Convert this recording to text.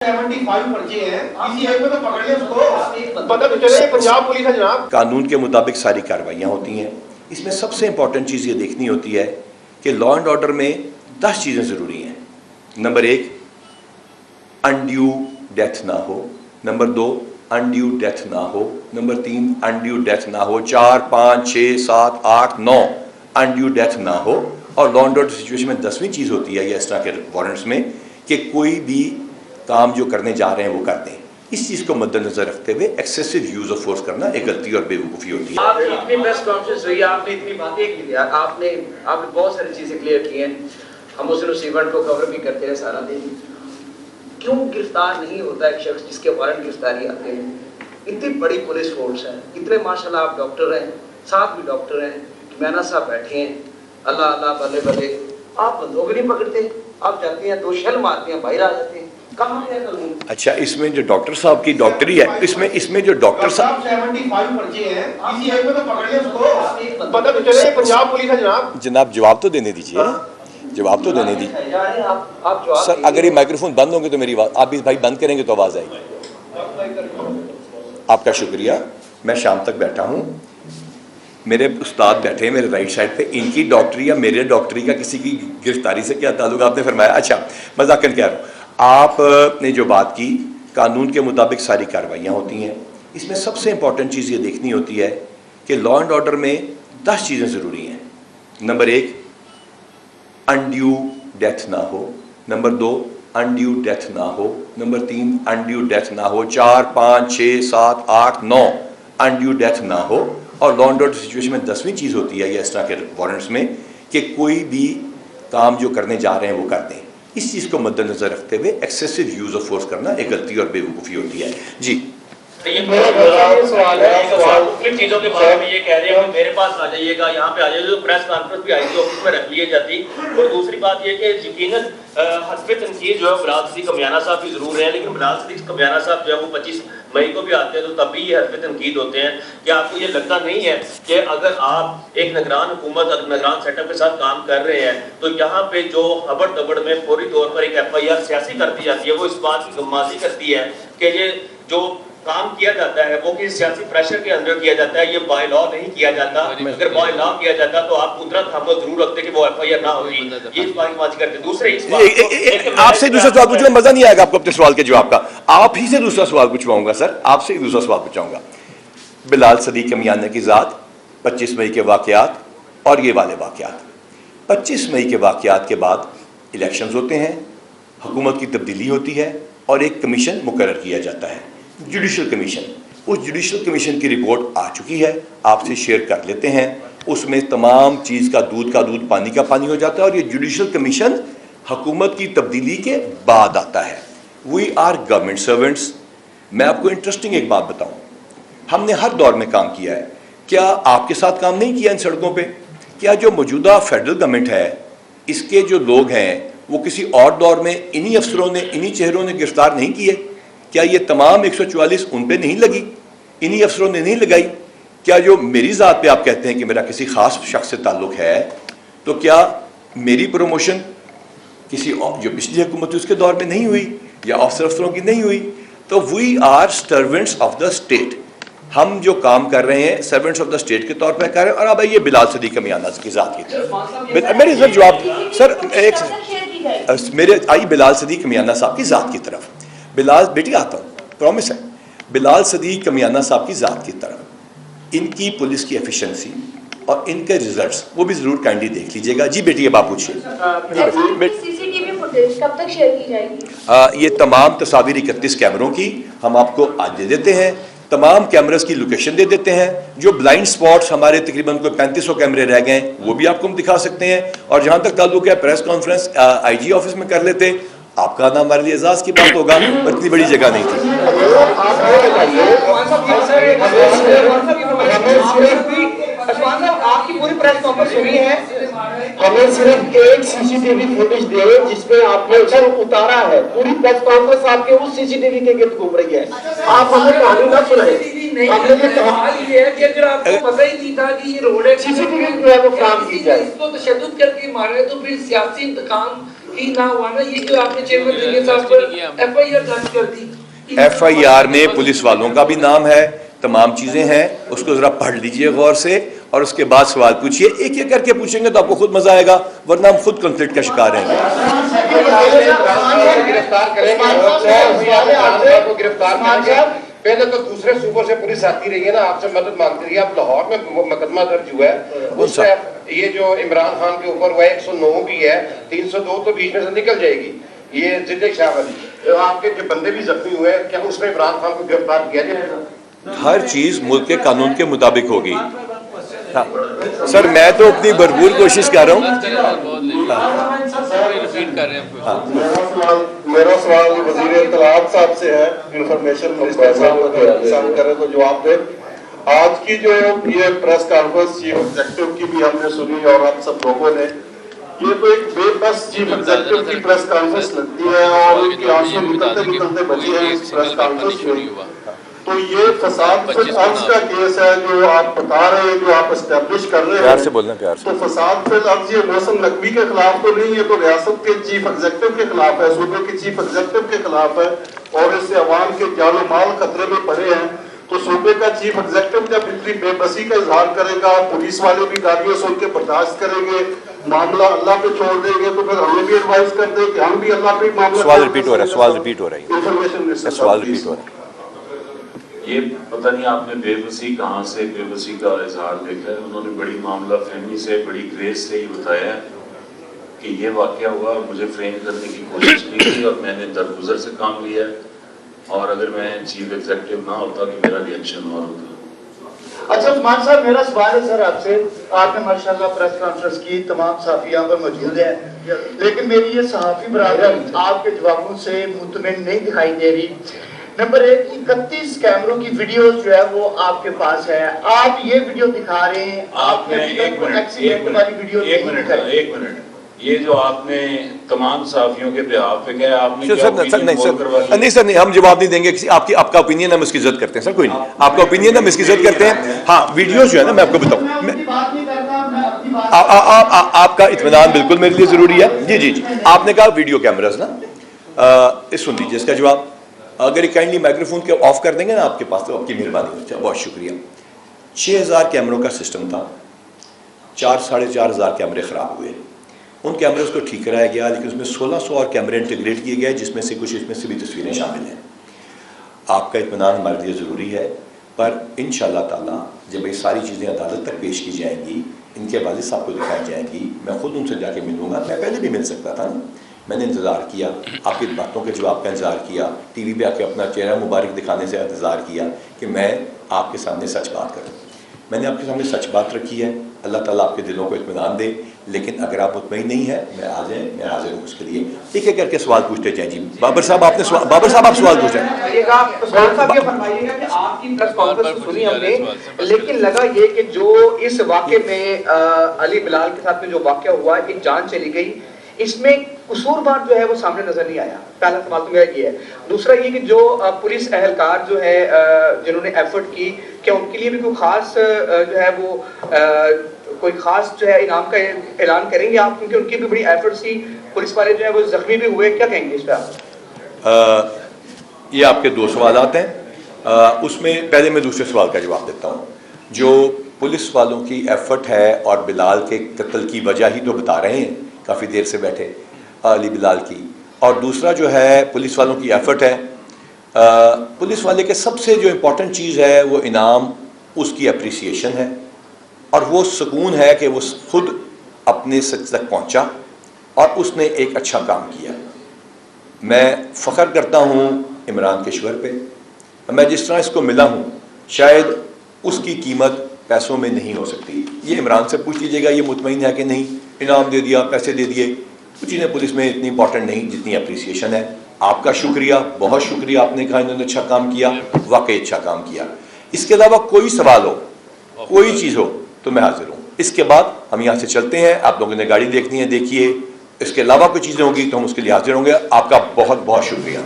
75 पर्चे हैं, किसी एक में तो पकड़ ले उसको, पता तो चले पंजाब पुलिस है जनाब। कानून के मुताबिक सारी कार्रवाइयाँ होती हैं। इसमें सबसे इम्पॉर्टेंट चीज़ ये देखनी होती है कि लॉ एंड ऑर्डर में 10 चीज़ें ज़रूरी हैं। नंबर 1, अनड्यू डेथ ना हो। नंबर 2, अनड्यू डेथ ना हो। नंबर 3, अनड्यू डेथ ना हो। 4, 5, 6, 7, 8, 9 अनड्यू डेथ ना हो। और लॉ एंड ऑर्डर सिचुएशन में 10वीं चीज़ होती है ये इस तरह के वारंट्स में कि कोई भी काम जो करने जा रहे हैं वो कर दें। इस चीज़ को मद्देनजर रखते हुए एक्सेसिव यूज ऑफ फोर्स करना एक गलती और बेवकूफ़ी होती है। आपकी इतनी प्रेस कॉन्फ्रेंस हुई, आपने इतनी बातें की, आपने बहुत सारी चीज़ें क्लियर की हैं। हम उस इवेंट को कवर भी करते हैं सारा दिन। क्यों गिरफ्तार नहीं होता एक शख्स जिसके वारंट गिरफ्तारी आते हैं? इतनी बड़ी पुलिस फोर्स है, इतने माशाल्लाह आप डॉक्टर हैं, साथ भी डॉक्टर हैं, मैना साहब बैठे हैं, अल्लाह अल्लाह बल्ले बल्ले, आप बंदूक नहीं पकड़ते, आप जाते हैं 2 शेल मारते हैं, बाहर आ जाते हैं। अच्छा, इसमें जो डॉक्टर साहब की डॉक्टरी है, इसमें जो डॉक्टर साहब 75 पर्चे हैं, किसी एक में तो पकड़ ले उसको, पता तो चले पंजाब पुलिस है जनाब। जनाब जवाब तो देने दीजिए, जवाब तो देने दीजिए सर। अगर ये माइक्रोफोन बंद होंगे तो मेरी आवाज़, आप भी भाई बंद करेंगे तो आवाज़ आएगी। आपका शुक्रिया। मैं शाम तक बैठा हूँ, मेरे उस्ताद बैठे हैं मेरे राइट साइड पे, इनकी डॉक्टरी या मेरे डॉक्टरी का किसी की गिरफ्तारी से क्या ताल्लुक? आपने फरमाया। अच्छा, मजाकन कह रहा हूँ। आपने जो बात की, कानून के मुताबिक सारी कार्रवाइयाँ होती हैं। इसमें सबसे इम्पॉर्टेंट चीज़ ये देखनी होती है कि लॉ एंड ऑर्डर में 10 चीज़ें ज़रूरी हैं। नंबर 1, अनड्यू डेथ ना हो। नंबर 2, अनड्यू डेथ ना हो। नंबर 3, अनड्यू डेथ ना हो। 4, 5, 6, 7, 8, 9 अनड्यू डेथ ना हो। और लॉ एंड ऑर्डर सिचुएशन में 10वीं चीज़ होती है ये इस तरह के वारंट्स में कि कोई भी काम जो करने जा रहे हैं वो कर दें। इस चीज़ को मद्देनजर रखते हुए एक्सेसिव यूज ऑफ फोर्स करना एक गलती और बेवकूफ़ी होती है। जी, चीजों के बारे में ये कह रहे हैं मेरे पास आ जाइएगा, यहाँ पे आ जाइए, तो प्रेस कॉन्फ्रेंस भी आई थी, ऑफिस में रख लिए जाती। और दूसरी बात ये कि यकीनन हस्बे तनकीद जो है बिलाल सदीक कमियाना साहब भी जरूर हैं, लेकिन बिलाल सदीक कमियाना साहब जो है वो 25 मई को भी आते हैं, तो तब भी ये हस्बे तनकीद होते हैं। कि आपको ये लगता नहीं है कि अगर आप एक निगरान हुकूमत, निगरान सेटअप के साथ काम कर रहे हैं, तो यहाँ पे जो हबड़ दबड़ में फौरी तौर पर एक FIR सियासी कर दी जाती है, वो इस बात की गम्माजी करती है कि ये जो काम किया जाता है वो किसी सियासी प्रेशर के अंदर किया जाता है, ये बाय लॉ नहीं किया जाता। अगर बाय लॉ किया जाता तो आप कुदरत हम जरूर रखते कि वो FIR ना होगी, ये इस बात की बात करते। दूसरे आपसे दूसरा सवाल पूछूंगा, मजा नहीं आएगा आपको अपने सवाल के जवाब का। आप ही से दूसरा सवाल पूछवाऊंगा सर, आपसे ही दूसरा सवाल पूछाऊंगा। बिलाल सदीक कमियाना की ज़ात, 25 मई के वाक़यात और ये वाले वाक़यात। 25 मई के वाक़यात के बाद इलेक्शंस होते हैं, हुकूमत की तब्दीली होती है और एक कमीशन मुकर्रर किया जाता है, जुडिशल कमीशन। उस जुडिशल कमीशन की रिपोर्ट आ चुकी है, आपसे शेयर कर लेते हैं। उसमें तमाम चीज़ का दूध पानी का पानी हो जाता है और ये जुडिशल कमीशन हुकूमत की तब्दीली के बाद आता है। We are government servants. मैं आपको इंटरेस्टिंग एक बात बताऊं, हमने हर दौर में काम किया है। क्या आपके साथ काम नहीं किया इन सड़कों पे? क्या जो मौजूदा फेडरल गवर्नमेंट है, इसके जो लोग हैं वो किसी और दौर में इन्हीं अफसरों ने, इन्हीं चेहरों ने गिरफ्तार नहीं किए? क्या ये तमाम 144 उन पे नहीं लगी, इन्हीं अफसरों ने नहीं लगाई? क्या जो मेरी ज़ात पे आप कहते हैं कि मेरा किसी ख़ास शख्स से ताल्लुक़ है, तो क्या मेरी प्रमोशन किसी और जो पिछली हुकूमत उसके दौर में नहीं हुई या अफसरों की नहीं हुई? तो we are servants of the state. हम जो काम कर रहे हैं सर्वेंट्स ऑफ द स्टेट के तौर पर कर रहे हैं। और अब ये बिलाल सदीक कमियाना की ज़ात की तरफ मेरे सर जवाब सर एक मेरे आई बिलाल सदीक कमियाना साहब की ज़ात की तरफ। बिलाल बेटी आता हूँ, प्रॉमिस है। बिलाल सदीक कमियाना साहब की ज़ात की तरफ इनकी पुलिस की एफिशिएंसी और इनके रिजल्ट्स वो भी ज़रूर काइंडली देख लीजिएगा। जी बेटी, अब आप पूछिए। सीसीटीवी फुटेज कब तक शेयर की जाएगी? ये तमाम तस्वीर 31 कैमरों की हम आपको आज दे देते हैं। तमाम कैमरास की लोकेशन दे देते हैं। जो ब्लाइंड स्पॉट्स हमारे तकरीबन कोई 3500 कैमरे रह गए वो भी आपको हम दिखा सकते हैं। और जहाँ तक ताल्लुक है प्रेस कॉन्फ्रेंस IG ऑफिस में कर लेते, आपका नाम हमारे लिए एजाज की बात होगा, पर इतनी बड़ी जगह नहीं थी। आपकी पूरी प्रेस कॉन्फ्रेंस सुनी है, हमें सिर्फ एक CCTV फुटेज दे जिसमें आपने उसे उतारा है। पूरी प्रेस कॉन्फ्रेंस आपके उस CCTV के गिर्द घूम रही है। आप हमें कहानी ना सुनाए। आपने ये सवाल ये है कि अगर आपको पता ही नहीं था कि ये रोड है, CCTV जो है वो काम की जाए, इसको तशद्दुद करके मारे तो फिर सियासी इंतकाम ही ना हुआ ना, ये जो आपने चेयरमैन रंगे साहब पर FIR दर्ज कर दी, FIR में पुलिस वालों का भी नाम है, तमाम चीजें हैं, उसको जरा पढ़ लीजिए गौर से और उसके बाद सवाल पूछिए। एक एक करके पूछेंगे तो आपको खुद मजा आएगा, वरना हम खुद कॉन्फ्लिक्ट का शिकार रहेंगे। गिरफ्तार करेंगे को गिरफ्तार करेंगे, पहले तो दूसरे सूबों से पुलिस आती रही है ना, आपसे मदद मांगती रही है। अब लाहौर में मुकदमा दर्ज हुआ है, उसमें ये जो इमरान खान के ऊपर हुआ 109 भी है, 302 तो बीच में से निकल जाएगी। ये जिद्द शामिल आपके जो बंदे भी जख्मी हुए हैं, क्या उसमें इमरान खान को गिरफ्तार किया जाएगा? हर चीज मुल्क के कानून के मुताबिक होगी। हाँ सर, मैं तो अपनी भरपूर कोशिश कर रहा हूँ। मेरा सवाल वजीर इत्तलाआत साहब से है, इंफॉर्मेशन मिनिस्टर साहब करे तो जवाब दे। आज की जो ये प्रेस कॉन्फ्रेंस चीफ एग्जीक्यूटिव की भी हमने सुनी और आप सब लोगों ने, ये तो एक बेबस चीफ एग्जीक्यूटिव की प्रेस कॉन्फ्रेंस लगती है और उनकी आंसू निकलते निकलते बची है इस प्रेस कॉन्फ्रेंस में। तो ये फसाद फिर अर्ज का केस है जो आप बता रहे हैं, जो आप एस्टेब्लिश कर रहे हैं, प्यार से बोलना, प्यार से। तो फसाद फिर अर्ज ये मौसम नकवी के खिलाफ तो नहीं है, तो रियासत के चीफ एग्जीक्यूटिव के खिलाफ है, सूबे के चीफ एग्जीक्यूटिव के खिलाफ है और इससे अवाम के जानो माल खतरे में पड़े हैं। तो सूबे का चीफ एग्जीक्यूटिव जब इतनी बेबसी का इजहार करेगा, पुलिस वाले भी गालियां सुन के बर्दाश्त करेंगे, मामला अल्लाह पे छोड़ देंगे, तो फिर हमें भी एडवाइस कर दे कि हम भी अल्लाह पे मामला। सवाल रिपीट हो रहा है, सवाल रिपीट हो रहा है, इंफॉर्मेशन सवाल रिपीट हो रहा है। ये पता नहीं आपने बेबसी कहाँ से बेबसी का इजहार देखा है। उन्होंने बड़ी मामला फहमी से, बड़ी ग्रेस से ही बताया कि ये वाकया हुआ, मुझे फ्रेम करने की कोशिश की थी और मैंने दरगुजर से काम लिया है, और अगर मैं चीफ एग्जीक्यूटिव ना होता तो मेरा रिएक्शन और होता। अच्छा उस्मान साहब, मेरा सवाल है सर आपसे, आपने माशाल्लाह प्रेस कॉन्फ्रेंस की, तमाम सहाफ़ी यहाँ पर मौजूद हैं, लेकिन मेरी ये सहाफ़ी बरादर आपके जवाबों से मुतमईन नहीं दिखाई दे रही। नंबर 1, 31 कैमरों की वीडियोस जो है वो आपके पास है, आप ये वीडियो दिखा रहे हैं, आपने एक मिनट, ये जो आपने तमाम साफियों के बिहाफ पे कहा, आपने नहीं सर, नहीं, हम जवाब नहीं देंगे किसी आपका ओपिनियन, हम इसकी इज्जत करते हैं सर, कोई नहीं, आपका ओपिनियन हम इसकी इज्जत करते हैं। हाँ, वीडियोस जो है ना, मैं आपको बताऊं, आपका इत्मीनान बिल्कुल मेरे लिए जरूरी है। जी जी जी, आपने कहा वीडियो कैमरास ना, सुन लीजिए इसका जवाब। अगर काइंडली माइक्रोफोन के ऑफ कर देंगे ना आपके पास, तो आपकी मेहरबानी होती है, बहुत शुक्रिया। 6000 कैमरों का सिस्टम था, 4-4.5 कैमरे खराब हुए, उन कैमरेज को ठीक कराया गया, लेकिन उसमें 1600 और कैमरे इंटीग्रेट किए गए, जिसमें से कुछ इसमें से भी तस्वीरें शामिल हैं। आपका इत्मीनान हमारे लिए ज़रूरी है, पर इंशाअल्लाह ताला जब ये सारी चीज़ें अदालत तक पेश की जाएंगी, इनके वालिद साहब को दिखाई जाएंगी, मैं खुद उनसे जाके मिलूंगा। मैं पहले भी मिल सकता था ना, मैंने इंतज़ार किया, आपकी बातों के जवाब का इंतज़ार किया, टीवी पे आके अपना चेहरा मुबारक दिखाने से इंतज़ार किया कि मैं आपके सामने सच बात करूं। मैंने आपके सामने सच बात रखी है, अल्लाह ताला आपके दिलों को इत्मीनान दे। लेकिन अगर आप मुतमईन नहीं है, मैं हाजिर हूँ उसके लिए। एक एक करके सवाल पूछते जाए। जी बाबर साहब, बाबर साहब आप सवाल पूछें। आपकी प्रेस कॉन्फ्रेंस सुनी हमने, लेकिन लगा ये कि जो इस वाक़े में अली बिलाल के साथ में जो वाक़या हुआ, एक जान चली गई, इसमें कसूरवार जो है वो सामने नजर नहीं आया। पहला सवाल तो मेरा ये है। दूसरा ये कि जो पुलिस एहलकार जो है जिन्होंने एफर्ट की, क्या उनके लिए भी कोई खास जो है वो कोई खास जो है इनाम का ऐलान करेंगे आप, क्योंकि उनकी भी बड़ी एफर्ट्स थी, पुलिस वाले जो है वो जख्मी भी हुए, क्या कहेंगे इस पर आप? ये आपके 2 सवाल हैं, उसमें पहले मैं दूसरे सवाल का जवाब देता हूँ। जो पुलिस वालों की एफर्ट है और बिलाल के कत्ल की वजह ही तो बता रहे हैं, काफ़ी देर से बैठे अली बिलाल की, और दूसरा जो है पुलिस वालों की एफर्ट है। पुलिस वाले के सबसे जो इम्पोर्टेंट चीज़ है वो इनाम, उसकी अप्रिसिएशन है, और वो सुकून है कि वो खुद अपने सच तक पहुंचा और उसने एक अच्छा काम किया। मैं फ़ख्र करता हूँ इमरान केशवर पे, मैं जिस तरह इसको मिला हूँ शायद उसकी कीमत पैसों में नहीं हो सकती। ये इमरान से पूछ लीजिएगा ये मुतमईन है कि नहीं, इनाम दे दिया, पैसे दे दिए, कुछ चीज़ें पुलिस में इतनी इंपॉर्टेंट नहीं जितनी अप्रिसिएशन है। आपका शुक्रिया, बहुत शुक्रिया, आपने कहा इन्होंने अच्छा काम किया, वाकई अच्छा काम किया। इसके अलावा कोई सवाल हो, कोई चीज़ हो तो मैं हाजिर हूँ। इसके बाद हम यहाँ से चलते हैं, आप लोगों ने गाड़ी देखनी है देखिए, इसके अलावा कोई चीज़ें होंगी तो हम उसके लिए हाजिर होंगे। आपका बहुत बहुत शुक्रिया।